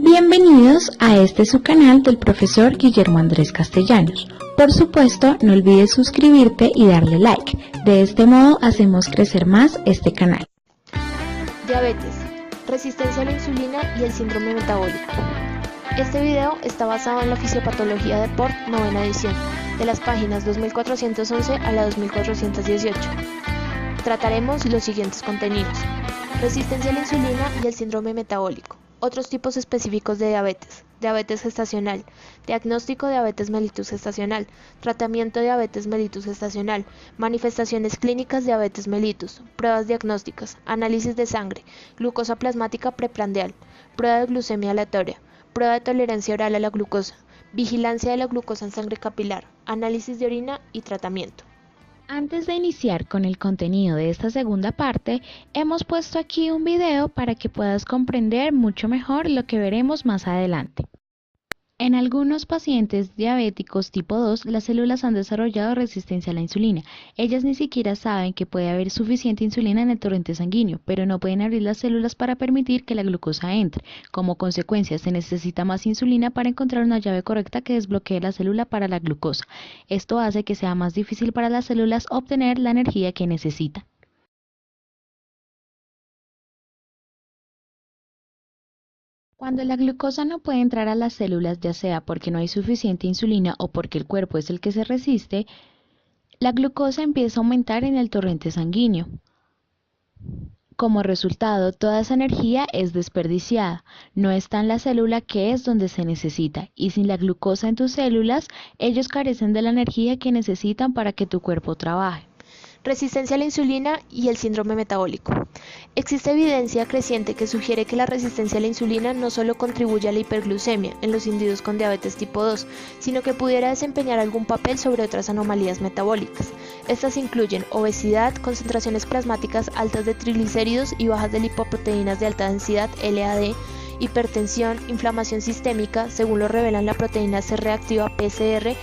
Bienvenidos a este su canal del profesor Guillermo Andrés Castellanos. Por supuesto, no olvides suscribirte y darle like. De este modo hacemos crecer más este canal. Diabetes, resistencia a la insulina y el síndrome metabólico. Este video está basado en la fisiopatología de Port, novena edición, de las páginas 2411 a la 2418. Trataremos los siguientes contenidos: resistencia a la insulina y el síndrome metabólico. Otros tipos específicos de diabetes: diabetes gestacional, diagnóstico de diabetes mellitus gestacional, tratamiento de diabetes mellitus gestacional, manifestaciones clínicas de diabetes mellitus, pruebas diagnósticas, análisis de sangre, glucosa plasmática preprandial, prueba de glucemia aleatoria, prueba de tolerancia oral a la glucosa, vigilancia de la glucosa en sangre capilar, análisis de orina y tratamiento. Antes de iniciar con el contenido de esta segunda parte, hemos puesto aquí un video para que puedas comprender mucho mejor lo que veremos más adelante. En algunos pacientes diabéticos tipo 2, las células han desarrollado resistencia a la insulina. Ellas ni siquiera saben que puede haber suficiente insulina en el torrente sanguíneo, pero no pueden abrir las células para permitir que la glucosa entre. Como consecuencia, se necesita más insulina para encontrar una llave correcta que desbloquee la célula para la glucosa. Esto hace que sea más difícil para las células obtener la energía que necesitan. Cuando la glucosa no puede entrar a las células, ya sea porque no hay suficiente insulina o porque el cuerpo es el que se resiste, la glucosa empieza a aumentar en el torrente sanguíneo. Como resultado, toda esa energía es desperdiciada, no está en la célula, que es donde se necesita, y sin la glucosa en tus células, ellos carecen de la energía que necesitan para que tu cuerpo trabaje. Resistencia a la insulina y el síndrome metabólico. Existe evidencia creciente que sugiere que la resistencia a la insulina no solo contribuye a la hiperglucemia en los individuos con diabetes tipo 2, sino que pudiera desempeñar algún papel sobre otras anomalías metabólicas. Estas incluyen obesidad, concentraciones plasmáticas altas de triglicéridos y bajas de lipoproteínas de alta densidad (LAD), hipertensión, inflamación sistémica, según lo revelan la proteína C reactiva PCR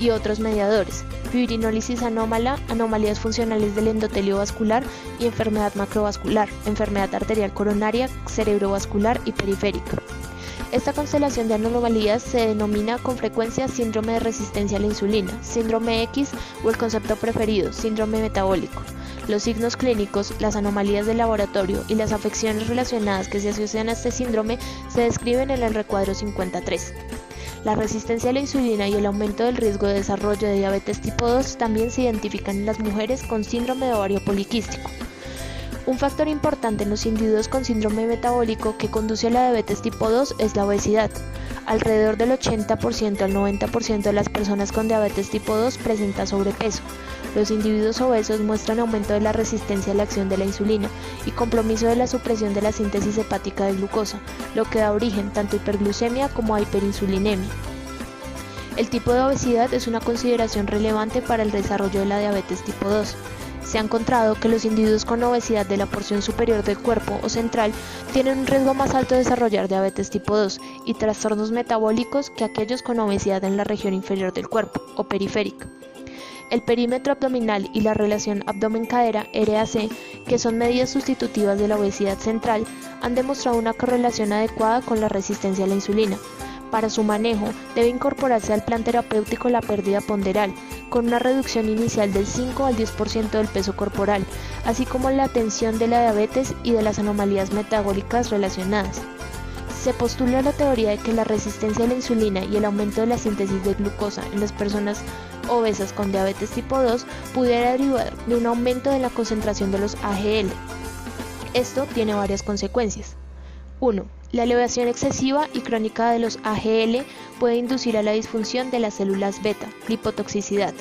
y otros mediadores, fibrinólisis anómala, anomalías funcionales del endotelio vascular y enfermedad macrovascular, enfermedad arterial coronaria, cerebrovascular y periférica. Esta constelación de anomalías se denomina con frecuencia síndrome de resistencia a la insulina, síndrome X o el concepto preferido, síndrome metabólico. Los signos clínicos, las anomalías del laboratorio y las afecciones relacionadas que se asocian a este síndrome se describen en el recuadro 53. La resistencia a la insulina y el aumento del riesgo de desarrollo de diabetes tipo 2 también se identifican en las mujeres con síndrome de ovario poliquístico. Un factor importante en los individuos con síndrome metabólico que conduce a la diabetes tipo 2 es la obesidad. Alrededor del 80% al 90% de las personas con diabetes tipo 2 presenta sobrepeso. Los individuos obesos muestran aumento de la resistencia a la acción de la insulina y compromiso de la supresión de la síntesis hepática de glucosa, lo que da origen tanto a hiperglucemia como a hiperinsulinemia. El tipo de obesidad es una consideración relevante para el desarrollo de la diabetes tipo 2. Se ha encontrado que los individuos con obesidad de la porción superior del cuerpo o central tienen un riesgo más alto de desarrollar diabetes tipo 2 y trastornos metabólicos que aquellos con obesidad en la región inferior del cuerpo o periférica. El perímetro abdominal y la relación abdomen-cadera (RAC), que son medidas sustitutivas de la obesidad central, han demostrado una correlación adecuada con la resistencia a la insulina. Para su manejo, debe incorporarse al plan terapéutico la pérdida ponderal, con una reducción inicial del 5 al 10% del peso corporal, así como la atención de la diabetes y de las anomalías metabólicas relacionadas. Se postula la teoría de que la resistencia a la insulina y el aumento de la síntesis de glucosa en las personas obesas con diabetes tipo 2 pudiera derivar de un aumento de la concentración de los AGL. Esto tiene varias consecuencias. 1. La elevación excesiva y crónica de los AGL puede inducir a la disfunción de las células beta, lipotoxicidad.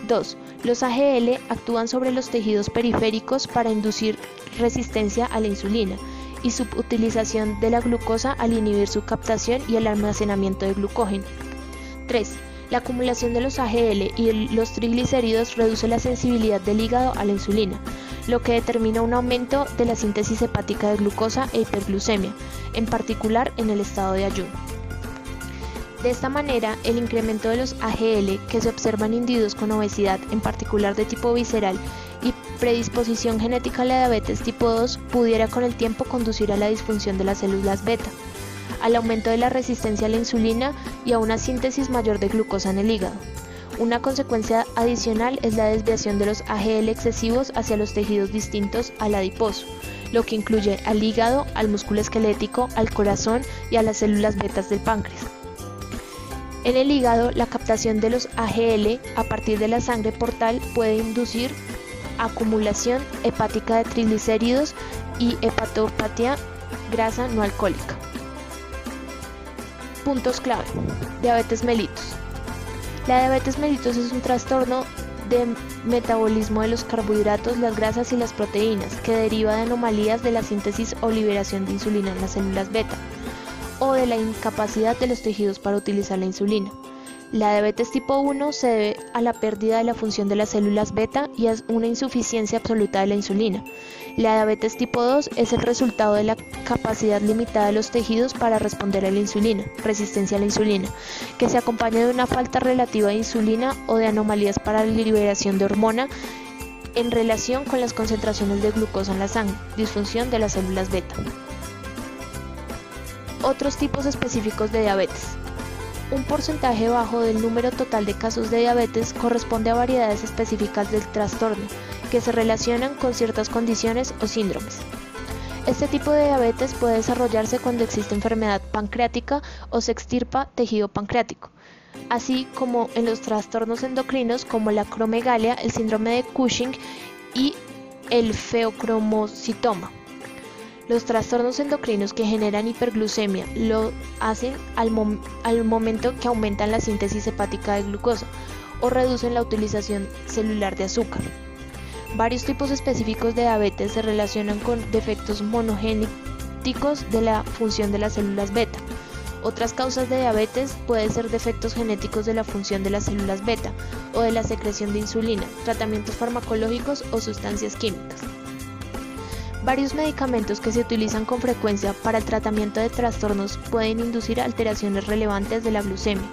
2. Los AGL actúan sobre los tejidos periféricos para inducir resistencia a la insulina y subutilización de la glucosa al inhibir su captación y el almacenamiento de glucógeno. 3. La acumulación de los AGL y los triglicéridos reduce la sensibilidad del hígado a la insulina, lo que determina un aumento de la síntesis hepática de glucosa e hiperglucemia, en particular en el estado de ayuno. De esta manera, el incremento de los AGL que se observa en individuos con obesidad, en particular de tipo visceral, y predisposición genética a la diabetes tipo 2 pudiera con el tiempo conducir a la disfunción de las células beta. al aumento de la resistencia a la insulina y a una síntesis mayor de glucosa en el hígado. Una consecuencia adicional es la desviación de los AGL excesivos hacia los tejidos distintos al adiposo, lo que incluye al hígado, al músculo esquelético, al corazón y a las células betas del páncreas. En el hígado, la captación de los AGL a partir de la sangre portal puede inducir acumulación hepática de triglicéridos y hepatopatía grasa no alcohólica. Puntos clave. Diabetes mellitus. La diabetes mellitus es un trastorno de metabolismo de los carbohidratos, las grasas y las proteínas que deriva de anomalías de la síntesis o liberación de insulina en las células beta o de la incapacidad de los tejidos para utilizar la insulina. La diabetes tipo 1 se debe a la pérdida de la función de las células beta y a una insuficiencia absoluta de la insulina. La diabetes tipo 2 es el resultado de la capacidad limitada de los tejidos para responder a la insulina, resistencia a la insulina, que se acompaña de una falta relativa de insulina o de anomalías para la liberación de hormona en relación con las concentraciones de glucosa en la sangre, disfunción de las células beta. Otros tipos específicos de diabetes. Un porcentaje bajo del número total de casos de diabetes corresponde a variedades específicas del trastorno, que se relacionan con ciertas condiciones o síndromes. Este tipo de diabetes puede desarrollarse cuando existe enfermedad pancreática o se extirpa tejido pancreático, así como en los trastornos endocrinos como la acromegalia, el síndrome de Cushing y el feocromocitoma. Los trastornos endocrinos que generan hiperglucemia lo hacen al momento que aumentan la síntesis hepática de glucosa o reducen la utilización celular de azúcar. Varios tipos específicos de diabetes se relacionan con defectos monogenéticos de la función de las células beta. Otras causas de diabetes pueden ser defectos genéticos de la función de las células beta o de la secreción de insulina, tratamientos farmacológicos o sustancias químicas. Varios medicamentos que se utilizan con frecuencia para el tratamiento de trastornos pueden inducir alteraciones relevantes de la glucemia.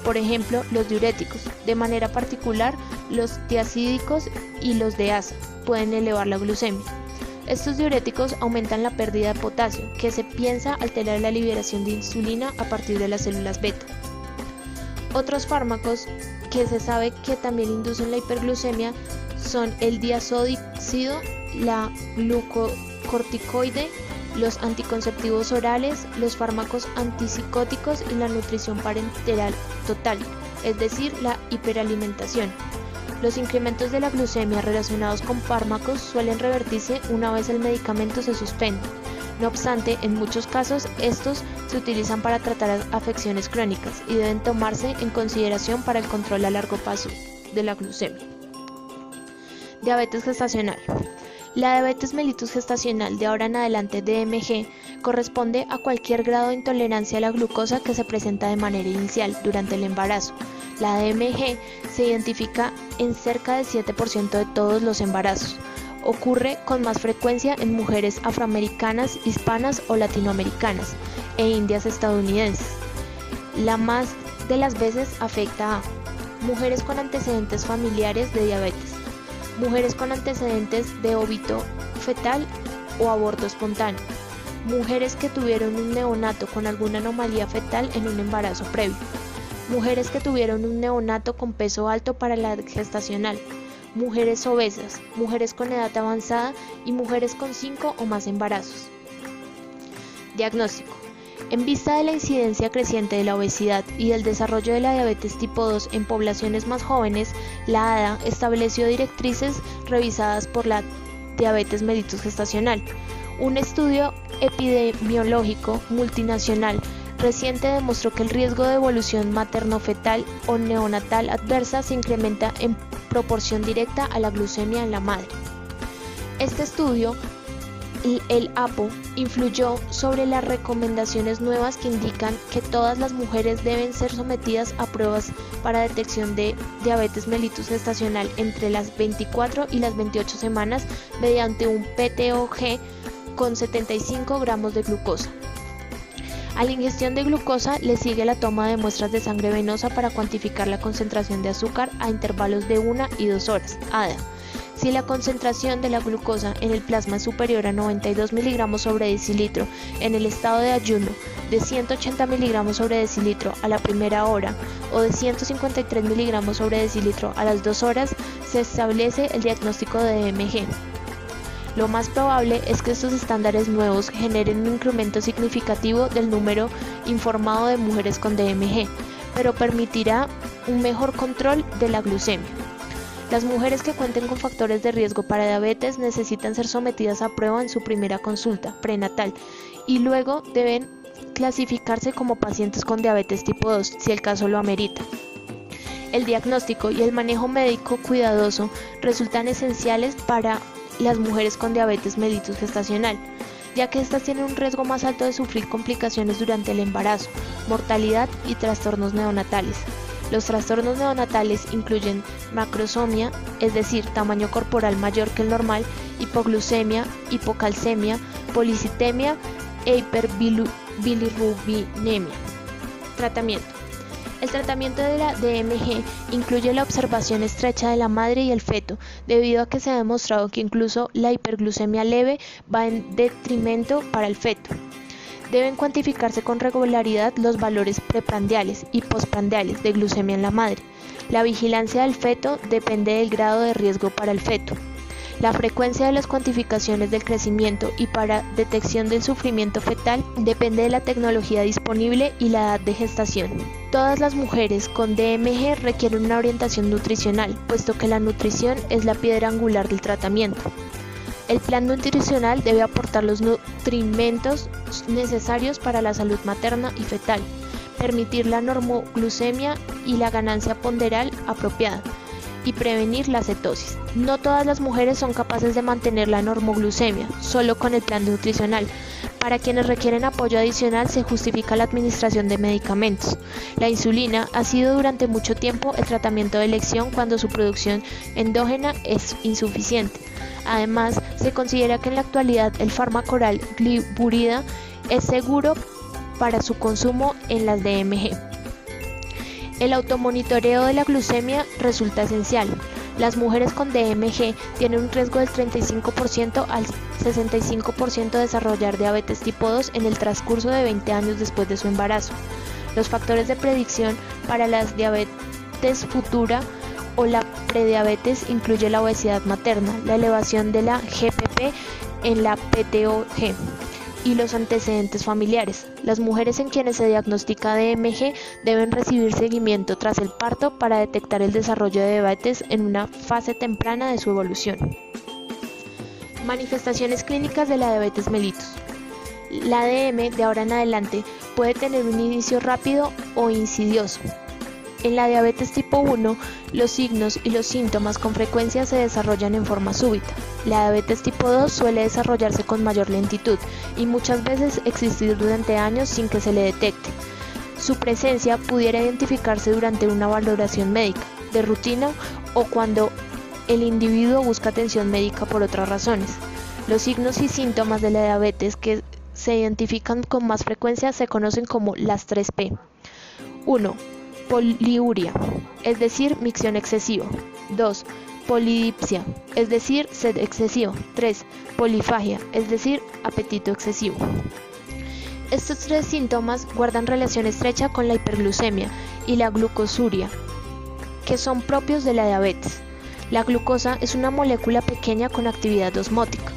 Por ejemplo, los diuréticos, de manera particular los tiazídicos y los de asa, pueden elevar la glucemia. Estos diuréticos aumentan la pérdida de potasio, que se piensa alterar la liberación de insulina a partir de las células beta. Otros fármacos que se sabe que también inducen la hiperglucemia son el diazodicido, la glucocorticoide, los anticonceptivos orales, los fármacos antipsicóticos y la nutrición parenteral total, es decir, la hiperalimentación. Los incrementos de la glucemia relacionados con fármacos suelen revertirse una vez el medicamento se suspende. No obstante, en muchos casos estos se utilizan para tratar afecciones crónicas y deben tomarse en consideración para el control a largo plazo de la glucemia. Diabetes gestacional. La diabetes mellitus gestacional, de ahora en adelante DMG, corresponde a cualquier grado de intolerancia a la glucosa que se presenta de manera inicial durante el embarazo. La DMG se identifica en cerca del 7% de todos los embarazos. Ocurre con más frecuencia en mujeres afroamericanas, hispanas o latinoamericanas e indias estadounidenses. La más de las veces afecta a mujeres con antecedentes familiares de diabetes, mujeres con antecedentes de óbito fetal o aborto espontáneo, mujeres que tuvieron un neonato con alguna anomalía fetal en un embarazo previo, mujeres que tuvieron un neonato con peso alto para la gestacional, mujeres obesas, mujeres con edad avanzada y mujeres con 5 o más embarazos. Diagnóstico. En vista de la incidencia creciente de la obesidad y del desarrollo de la diabetes tipo 2 en poblaciones más jóvenes, la ADA estableció directrices revisadas por la diabetes mellitus gestacional. Un estudio epidemiológico multinacional reciente demostró que el riesgo de evolución materno-fetal o neonatal adversa se incrementa en proporción directa a la glucemia en la madre. Este estudio, el APO, influyó sobre las recomendaciones nuevas que indican que todas las mujeres deben ser sometidas a pruebas para detección de diabetes mellitus gestacional entre las 24 y las 28 semanas mediante un PTOG con 75 gramos de glucosa. A la ingestión de glucosa le sigue la toma de muestras de sangre venosa para cuantificar la concentración de azúcar a intervalos de 1 y 2 horas, ADA. Si la concentración de la glucosa en el plasma es superior a 92 miligramos sobre decilitro en el estado de ayuno de 180 miligramos sobre decilitro a la primera hora o de 153 miligramos sobre decilitro a las 2 horas, se establece el diagnóstico de DMG. Lo más probable es que estos estándares nuevos generen un incremento significativo del número informado de mujeres con DMG, pero permitirá un mejor control de la glucemia. Las mujeres que cuenten con factores de riesgo para diabetes necesitan ser sometidas a prueba en su primera consulta prenatal y luego deben clasificarse como pacientes con diabetes tipo 2 si el caso lo amerita. El diagnóstico y el manejo médico cuidadoso resultan esenciales para las mujeres con diabetes mellitus gestacional, ya que estas tienen un riesgo más alto de sufrir complicaciones durante el embarazo, mortalidad y trastornos neonatales. Los trastornos neonatales incluyen macrosomia, es decir, tamaño corporal mayor que el normal, hipoglucemia, hipocalcemia, policitemia e hiperbilirrubinemia. Tratamiento. El tratamiento de la DMG incluye la observación estrecha de la madre y el feto, debido a que se ha demostrado que incluso la hiperglucemia leve va en detrimento para el feto. Deben cuantificarse con regularidad los valores preprandiales y postprandiales de glucemia en la madre. La vigilancia del feto depende del grado de riesgo para el feto. La frecuencia de las cuantificaciones del crecimiento y para detección del sufrimiento fetal depende de la tecnología disponible y la edad de gestación. Todas las mujeres con DMG requieren una orientación nutricional, puesto que la nutrición es la piedra angular del tratamiento. El plan nutricional debe aportar los nutrimentos necesarios para la salud materna y fetal, permitir la normoglucemia y la ganancia ponderal apropiada, y prevenir la cetosis. No todas las mujeres son capaces de mantener la normoglucemia, solo con el plan nutricional. Para quienes requieren apoyo adicional se justifica la administración de medicamentos. La insulina ha sido durante mucho tiempo el tratamiento de elección cuando su producción endógena es insuficiente. Además, se considera que en la actualidad el fármaco oral gliburida es seguro para su consumo en las DMG. El automonitoreo de la glucemia resulta esencial. Las mujeres con DMG tienen un riesgo del 35% al 65% de desarrollar diabetes tipo 2 en el transcurso de 20 años después de su embarazo. Los factores de predicción para la diabetes futura o la prediabetes incluye la obesidad materna, la elevación de la GPP en la PTOG y los antecedentes familiares. Las mujeres en quienes se diagnostica DMG deben recibir seguimiento tras el parto para detectar el desarrollo de diabetes en una fase temprana de su evolución. Manifestaciones clínicas de la diabetes mellitus. La DM de ahora en adelante puede tener un inicio rápido o insidioso. En la diabetes tipo 1, los signos y los síntomas con frecuencia se desarrollan en forma súbita. La diabetes tipo 2 suele desarrollarse con mayor lentitud y muchas veces existir durante años sin que se le detecte. Su presencia pudiera identificarse durante una valoración médica, de rutina o cuando el individuo busca atención médica por otras razones. Los signos y síntomas de la diabetes que se identifican con más frecuencia se conocen como las 3P. 1. Poliuria, es decir, micción excesiva. 2. Polidipsia, es decir, sed excesiva. 3. Polifagia, es decir, apetito excesivo. Estos tres síntomas guardan relación estrecha con la hiperglucemia y la glucosuria, que son propios de la diabetes. La glucosa es una molécula pequeña con actividad osmótica.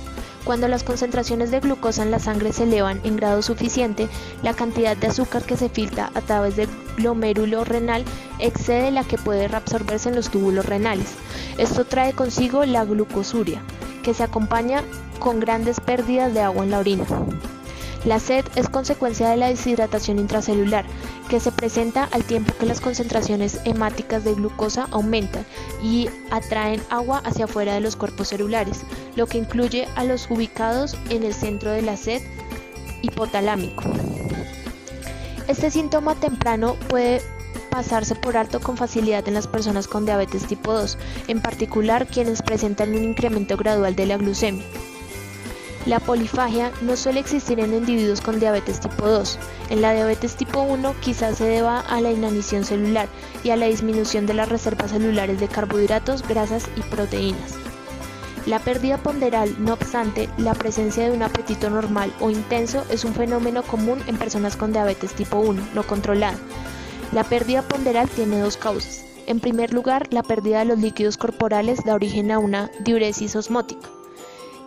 Cuando las concentraciones de glucosa en la sangre se elevan en grado suficiente, la cantidad de azúcar que se filtra a través del glomérulo renal excede la que puede reabsorberse en los túbulos renales. Esto trae consigo la glucosuria, que se acompaña con grandes pérdidas de agua en la orina. La sed es consecuencia de la deshidratación intracelular, que se presenta al tiempo que las concentraciones hemáticas de glucosa aumentan y atraen agua hacia afuera de los cuerpos celulares, lo que incluye a los ubicados en el centro de la sed hipotalámico. Este síntoma temprano puede pasarse por alto con facilidad en las personas con diabetes tipo 2, en particular quienes presentan un incremento gradual de la glucemia. La polifagia no suele existir en individuos con diabetes tipo 2. En la diabetes tipo 1 quizás se deba a la inanición celular y a la disminución de las reservas celulares de carbohidratos, grasas y proteínas. La pérdida ponderal, no obstante, la presencia de un apetito normal o intenso es un fenómeno común en personas con diabetes tipo 1, no controlada. La pérdida ponderal tiene dos causas. En primer lugar, la pérdida de los líquidos corporales da origen a una diuresis osmótica.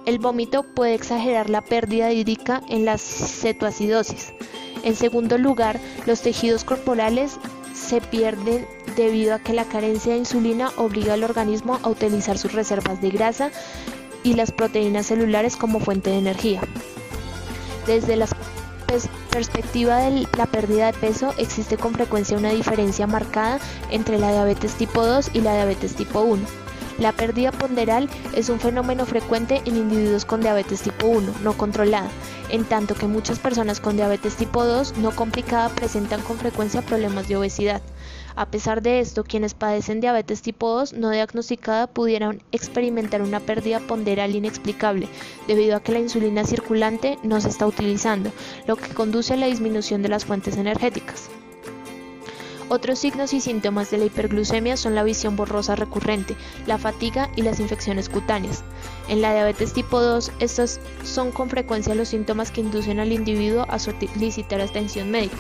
El vómito puede exagerar la pérdida hídrica en la cetoacidosis. En segundo lugar, los tejidos corporales se pierden debido a que la carencia de insulina obliga al organismo a utilizar sus reservas de grasa y las proteínas celulares como fuente de energía. Desde la perspectiva de la pérdida de peso, existe con frecuencia una diferencia marcada entre la diabetes tipo 2 y la diabetes tipo 1. La pérdida ponderal es un fenómeno frecuente en individuos con diabetes tipo 1, no controlada, en tanto que muchas personas con diabetes tipo 2, no complicada, presentan con frecuencia problemas de obesidad. A pesar de esto, quienes padecen diabetes tipo 2 no diagnosticada pudieran experimentar una pérdida ponderal inexplicable, debido a que la insulina circulante no se está utilizando, lo que conduce a la disminución de las fuentes energéticas. Otros signos y síntomas de la hiperglucemia son la visión borrosa recurrente, la fatiga y las infecciones cutáneas. En la diabetes tipo 2, estos son con frecuencia los síntomas que inducen al individuo a solicitar atención médica.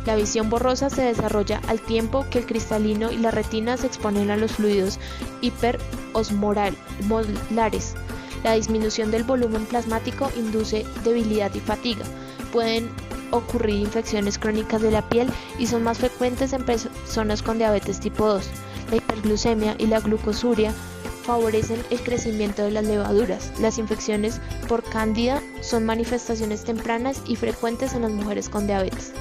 La visión borrosa se desarrolla al tiempo que el cristalino y la retina se exponen a los fluidos hiperosmolares. La disminución del volumen plasmático induce debilidad y fatiga. Pueden ocurrir infecciones crónicas de la piel y son más frecuentes en personas con diabetes tipo 2. La hiperglucemia y la glucosuria favorecen el crecimiento de las levaduras. Las infecciones por cándida son manifestaciones tempranas y frecuentes en las mujeres con diabetes.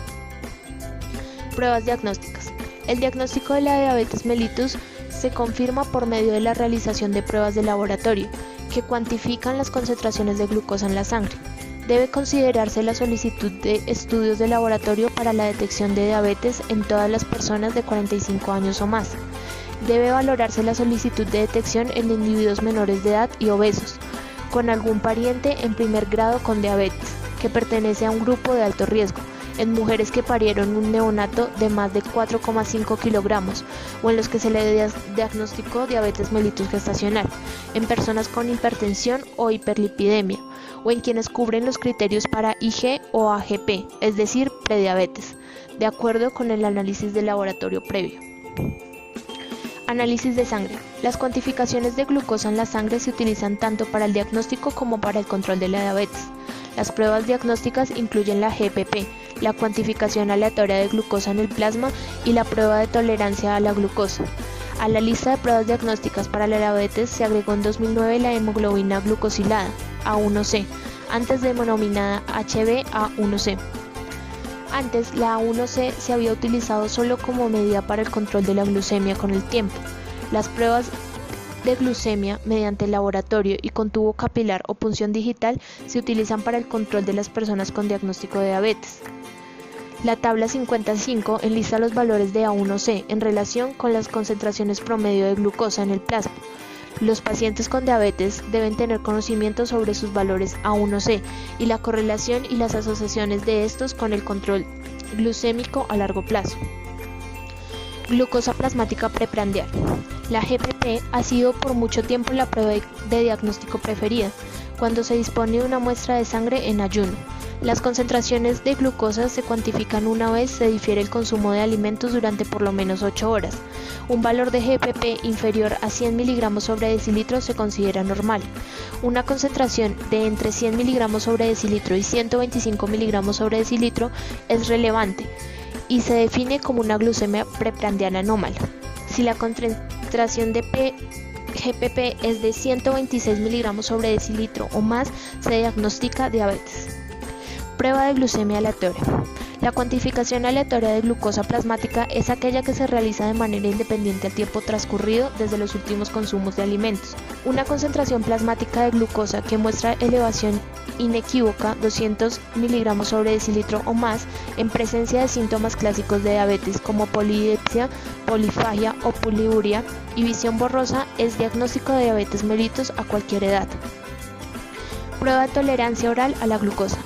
Pruebas diagnósticas. El diagnóstico de la diabetes mellitus se confirma por medio de la realización de pruebas de laboratorio que cuantifican las concentraciones de glucosa en la sangre. Debe considerarse la solicitud de estudios de laboratorio para la detección de diabetes en todas las personas de 45 años o más. Debe valorarse la solicitud de detección en individuos menores de edad y obesos, con algún pariente en primer grado con diabetes, que pertenece a un grupo de alto riesgo, en mujeres que parieron un neonato de más de 4,5 kilogramos o en los que se le diagnosticó diabetes mellitus gestacional, en personas con hipertensión o hiperlipidemia, o en quienes cubren los criterios para IG o AGP, es decir, prediabetes, de acuerdo con el análisis de laboratorio previo. Análisis de sangre. Las cuantificaciones de glucosa en la sangre se utilizan tanto para el diagnóstico como para el control de la diabetes. Las pruebas diagnósticas incluyen la GPP, la cuantificación aleatoria de glucosa en el plasma y la prueba de tolerancia a la glucosa. A la lista de pruebas diagnósticas para la diabetes se agregó en 2009 la hemoglobina glucosilada, A1C, antes denominada HbA1c. Antes, la A1C se había utilizado solo como medida para el control de la glucemia con el tiempo. Las pruebas de glucemia mediante laboratorio y con tubo capilar o punción digital se utilizan para el control de las personas con diagnóstico de diabetes. La tabla 55 enlista los valores de A1C en relación con las concentraciones promedio de glucosa en el plasma. Los pacientes con diabetes deben tener conocimiento sobre sus valores A1C y la correlación y las asociaciones de estos con el control glucémico a largo plazo. Glucosa plasmática preprandial. La GPP ha sido por mucho tiempo la prueba de diagnóstico preferida, cuando se dispone de una muestra de sangre en ayuno. Las concentraciones de glucosa se cuantifican una vez se difiere el consumo de alimentos durante por lo menos 8 horas. Un valor de GPP inferior a 100 mg sobre decilitro se considera normal. Una concentración de entre 100 mg sobre decilitro y 125 mg sobre decilitro es relevante y se define como una glucemia preprandial anómala. Si la concentración de GPP es de 126 mg sobre decilitro o más, se diagnostica diabetes. Prueba de glucemia aleatoria. La cuantificación aleatoria de glucosa plasmática es aquella que se realiza de manera independiente al tiempo transcurrido desde los últimos consumos de alimentos. Una concentración plasmática de glucosa que muestra elevación inequívoca 200 mg sobre decilitro o más en presencia de síntomas clásicos de diabetes como polidipsia, polifagia o poliuria y visión borrosa es diagnóstico de diabetes mellitus a cualquier edad. Prueba de tolerancia oral a la glucosa.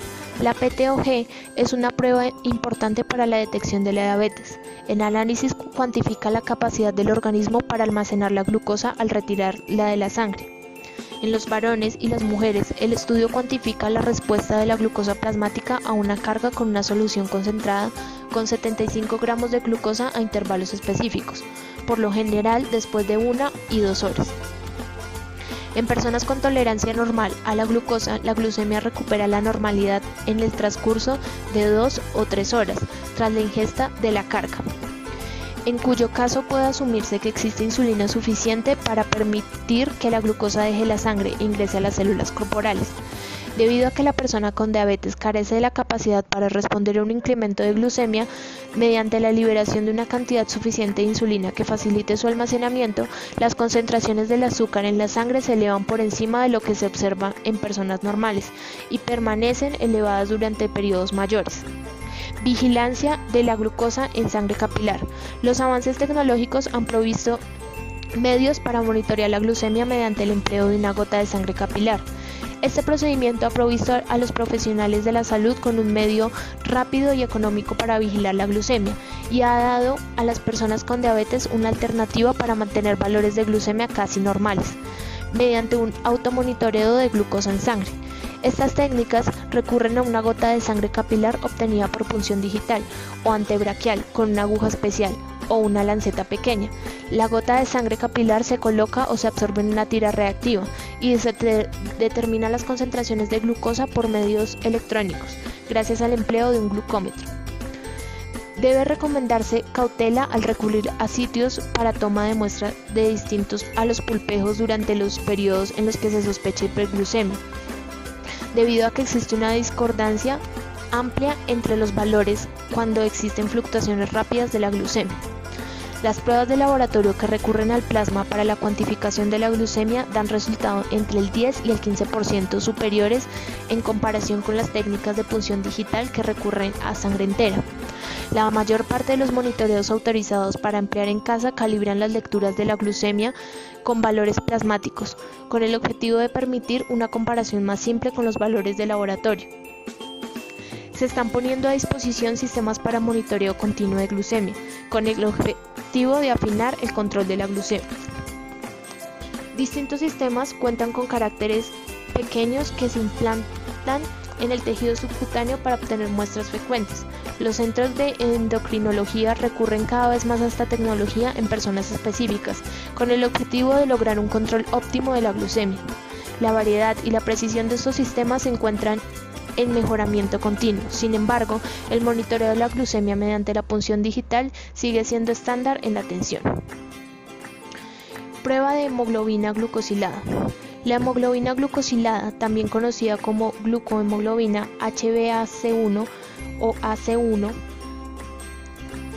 La PTOG es una prueba importante para la detección de la diabetes. El análisis cuantifica la capacidad del organismo para almacenar la glucosa al retirarla de la sangre. En los varones y las mujeres, el estudio cuantifica la respuesta de la glucosa plasmática a una carga con una solución concentrada con 75 gramos de glucosa a intervalos específicos, por lo general después de 1 y 2 horas. En personas con tolerancia normal a la glucosa, la glucemia recupera la normalidad en el transcurso de 2 o 3 horas tras la ingesta de la carga, en cuyo caso puede asumirse que existe insulina suficiente para permitir que la glucosa deje la sangre e ingrese a las células corporales. Debido a que la persona con diabetes carece de la capacidad para responder a un incremento de glucemia, mediante la liberación de una cantidad suficiente de insulina que facilite su almacenamiento, las concentraciones del azúcar en la sangre se elevan por encima de lo que se observa en personas normales y permanecen elevadas durante periodos mayores. Vigilancia de la glucosa en sangre capilar. Los avances tecnológicos han provisto medios para monitorear la glucemia mediante el empleo de una gota de sangre capilar. Este procedimiento ha provisto a los profesionales de la salud con un medio rápido y económico para vigilar la glucemia y ha dado a las personas con diabetes una alternativa para mantener valores de glucemia casi normales, mediante un automonitoreo de glucosa en sangre. Estas técnicas recurren a una gota de sangre capilar obtenida por punción digital o antebraquial con una aguja especial o una lanceta pequeña. La gota de sangre capilar se coloca o se absorbe en una tira reactiva y se determina las concentraciones de glucosa por medios electrónicos, gracias al empleo de un glucómetro. Debe recomendarse cautela al recurrir a sitios para toma de muestras de distintos a los pulpejos durante los periodos en los que se sospecha hiperglucemia, debido a que existe una discordancia amplia entre los valores cuando existen fluctuaciones rápidas de la glucemia. Las pruebas de laboratorio que recurren al plasma para la cuantificación de la glucemia dan resultados entre el 10 y el 15% superiores en comparación con las técnicas de punción digital que recurren a sangre entera. La mayor parte de los monitoreos autorizados para emplear en casa calibran las lecturas de la glucemia con valores plasmáticos, con el objetivo de permitir una comparación más simple con los valores de laboratorio. Se están poniendo a disposición sistemas para monitoreo continuo de glucemia, con el objetivo de afinar el control de la glucemia. Distintos sistemas cuentan con caracteres pequeños que se implantan en el tejido subcutáneo para obtener muestras frecuentes. Los centros de endocrinología recurren cada vez más a esta tecnología en personas específicas, con el objetivo de lograr un control óptimo de la glucemia. La variedad y la precisión de estos sistemas se encuentran en mejoramiento continuo. Sin embargo, el monitoreo de la glucemia mediante la punción digital sigue siendo estándar en la atención. Prueba de hemoglobina glucosilada. La hemoglobina glucosilada, también conocida como glucohemoglobina HbAc1 o AC1,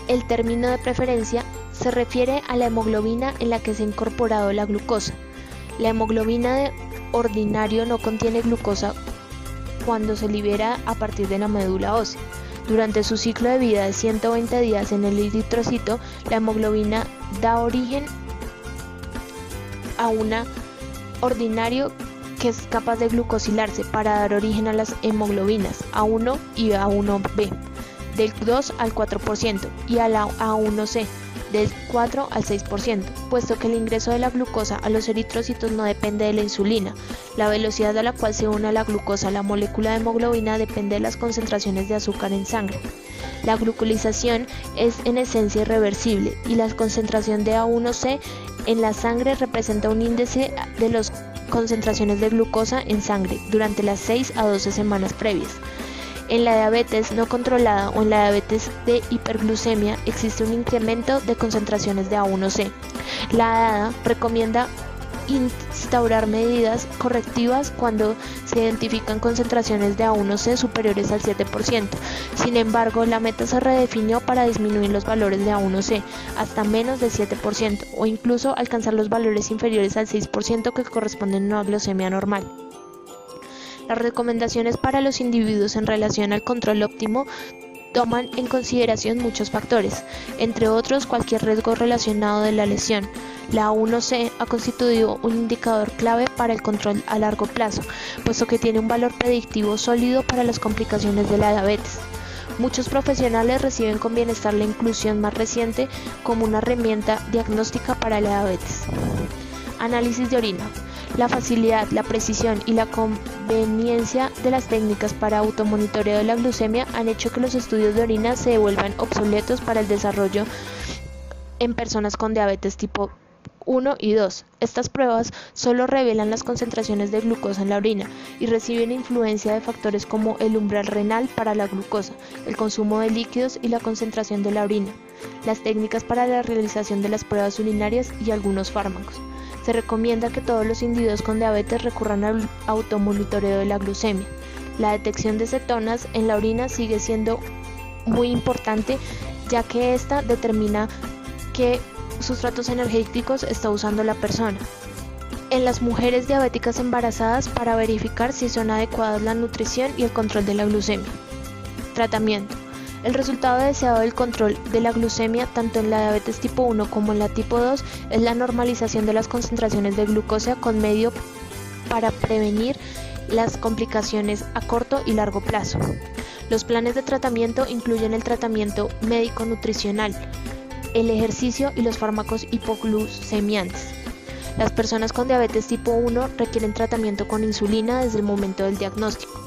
el término de preferencia, se refiere a la hemoglobina en la que se ha incorporado la glucosa. La hemoglobina de ordinario no contiene glucosa cuando se libera a partir de la médula ósea. Durante su ciclo de vida de 120 días en el eritrocito, la hemoglobina da origen a una ordinario que es capaz de glucosilarse para dar origen a las hemoglobinas A1 y A1B del 2 al 4% y a la A1C del 4 al 6%, puesto que el ingreso de la glucosa a los eritrocitos no depende de la insulina. La velocidad a la cual se une la glucosa a la molécula de hemoglobina depende de las concentraciones de azúcar en sangre. La glucosilación es en esencia irreversible y la concentración de A1C en la sangre representa un índice de las concentraciones de glucosa en sangre durante las 6 a 12 semanas previas. En la diabetes no controlada o en la diabetes de hiperglucemia existe un incremento de concentraciones de A1C. La ADA recomienda instaurar medidas correctivas cuando se identifican concentraciones de A1C superiores al 7%. Sin embargo, la meta se redefinió para disminuir los valores de A1C hasta menos de 7% o incluso alcanzar los valores inferiores al 6% que corresponden a una glucemia normal. Las recomendaciones para los individuos en relación al control óptimo toman en consideración muchos factores, entre otros cualquier riesgo relacionado de la lesión. La A1C ha constituido un indicador clave para el control a largo plazo, puesto que tiene un valor predictivo sólido para las complicaciones de la diabetes. Muchos profesionales reciben con bienestar la inclusión más reciente como una herramienta diagnóstica para la diabetes. Análisis de orina. La facilidad, la precisión y la conveniencia de las técnicas para automonitoreo de la glucemia han hecho que los estudios de orina se vuelvan obsoletos para el desarrollo en personas con diabetes tipo 1 y 2. Estas pruebas solo revelan las concentraciones de glucosa en la orina y reciben influencia de factores como el umbral renal para la glucosa, el consumo de líquidos y la concentración de la orina, las técnicas para la realización de las pruebas urinarias y algunos fármacos. Se recomienda que todos los individuos con diabetes recurran al automonitoreo de la glucemia. La detección de cetonas en la orina sigue siendo muy importante, ya que esta determina qué sustratos energéticos está usando la persona. En las mujeres diabéticas embarazadas, para verificar si son adecuadas la nutrición y el control de la glucemia. Tratamiento. El resultado deseado del control de la glucemia tanto en la diabetes tipo 1 como en la tipo 2 es la normalización de las concentraciones de glucosa con medio para prevenir las complicaciones a corto y largo plazo. Los planes de tratamiento incluyen el tratamiento médico-nutricional, el ejercicio y los fármacos hipoglucemiantes. Las personas con diabetes tipo 1 requieren tratamiento con insulina desde el momento del diagnóstico.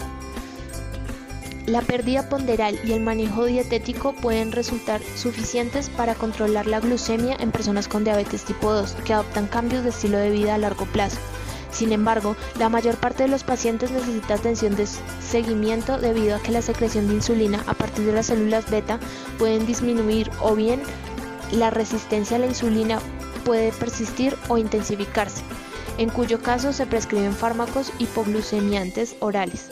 La pérdida ponderal y el manejo dietético pueden resultar suficientes para controlar la glucemia en personas con diabetes tipo 2 que adoptan cambios de estilo de vida a largo plazo. Sin embargo, la mayor parte de los pacientes necesita atención de seguimiento debido a que la secreción de insulina a partir de las células beta pueden disminuir o bien la resistencia a la insulina puede persistir o intensificarse, en cuyo caso se prescriben fármacos hipoglucemiantes orales.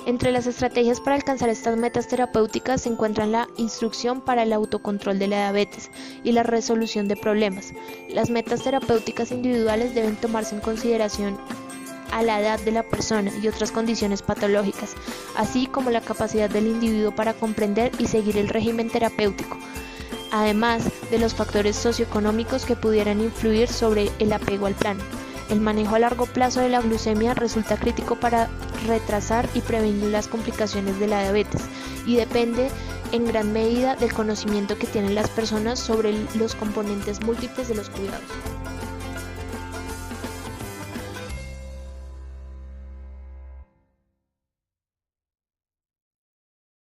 Entre las estrategias para alcanzar estas metas terapéuticas se encuentran la instrucción para el autocontrol de la diabetes y la resolución de problemas. Las metas terapéuticas individuales deben tomarse en consideración a la edad de la persona y otras condiciones patológicas, así como la capacidad del individuo para comprender y seguir el régimen terapéutico, además de los factores socioeconómicos que pudieran influir sobre el apego al plan. El manejo a largo plazo de la glucemia resulta crítico para retrasar y prevenir las complicaciones de la diabetes y depende en gran medida del conocimiento que tienen las personas sobre los componentes múltiples de los cuidados.